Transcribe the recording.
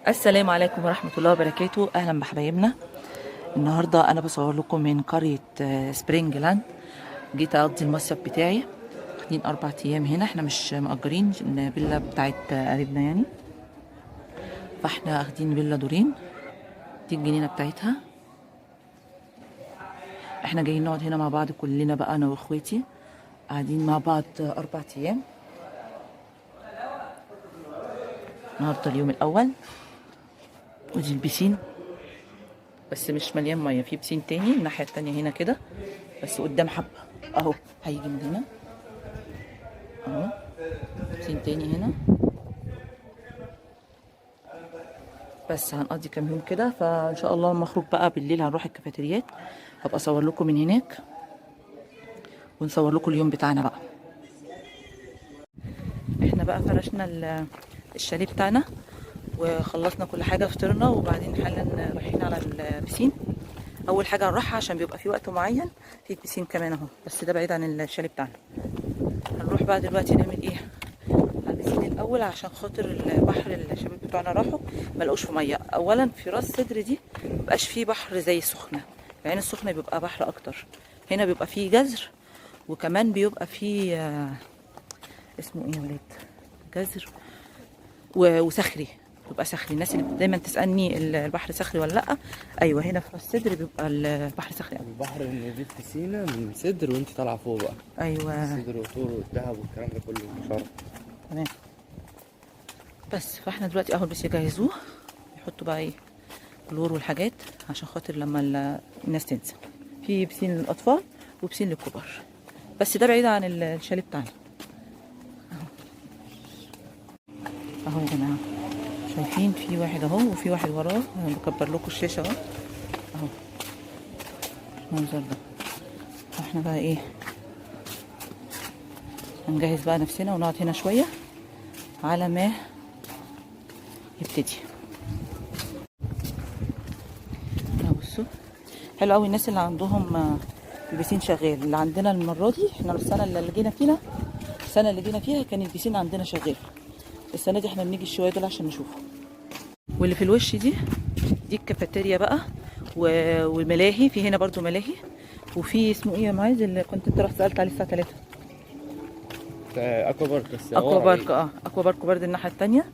السلام عليكم ورحمة الله وبركاته. أهلا بحبايبنا. النهاردة أنا بصور لكم من قرية سبرينج لاند. جيت أقضي المصيف بتاعي، واخدين 4 أيام هنا. احنا مش مأجرين فيلا بتاعت قريبنا يعني، فاحنا واخدين فيلا دورين. دي الجنينة بتاعتها. احنا جايين نقعد هنا مع بعض كلنا بقى، أنا وإخواتي قاعدين مع بعض 4 أيام. النهاردة اليوم الأول، ودي البسين بس مش مليان ميه، في بسين تاني الناحيه التانيه هنا كده بس قدام حبه اهو. هيجي من هنا اهو، بسين تاني هنا. بس هنقضي كام يوم كده، فان شاء الله لما اخرج بقى بالليل هنروح الكافيتريات، هبقى اصور لكم من هناك ونصور لكم اليوم بتاعنا بقى. احنا بقى فرشنا الشاليه بتاعنا وخلصنا كل حاجه، فطرنا وبعدين حالا رايحين على البسين. اول حاجه هنروحها عشان بيبقى في وقت معين في بسين كمان اهو، بس ده بعيد عن الشاليه بتاعنا. هنروح بقى دلوقتي نعمل ايه على البسين الاول، عشان خاطر البحر الشباب بتوعنا راحوا ما لقوش في ميه. اولا في راس سدر دي مبقاش فيه بحر زي السخنه، العين السخنه بيبقى بحر اكتر، هنا بيبقى فيه جزر وكمان بيبقى فيه اسمه ايه يا ولاد، جزر وصخري. بيبقى صخري. الناس اللي دايما تسالني البحر صخري ولا لا، ايوه هنا في راس سدر بيبقى البحر صخري قوي. البحر النظيف في سينا من صدر وانت طالعه فوق بقى. ايوه صدر وطور والدهب والكلام ده كله شرم. تمام. بس فاحنا دلوقتي اهو بس يجهزوه، يحطوا بقى ايه كلور والحاجات عشان خاطر لما الناس تنزل. في بسين للاطفال وبسين للكبار، بس ده بعيد عن الشاليه بتاعنا. اهو يا جماعه شايفين في واحد اهو وفي واحد وراه، انا بكبر لكم الشاشه اهو. اهو المنظر ده. احنا بقى ايه هنجهز بقى نفسنا ونقعد هنا شويه على ما يبتدي. بصوا حلو قوي الناس اللي عندهم البسين شغال. اللي عندنا المره دي احنا السنه اللي جينا فيها كان البسين عندنا شغال. السنه دي احنا بنيجي الشويه دول عشان نشوفه. واللي في الوش دي الكافيتيريا بقى والملاهي. في هنا برضو ملاهي، وفي اسمه ايه يا معاذ اللي كنت انت رحت سالت عليه الساعه 3؟ اكوا بارك. بس اكوا بارك. اكوا بارك برضه الناحيه التانيه.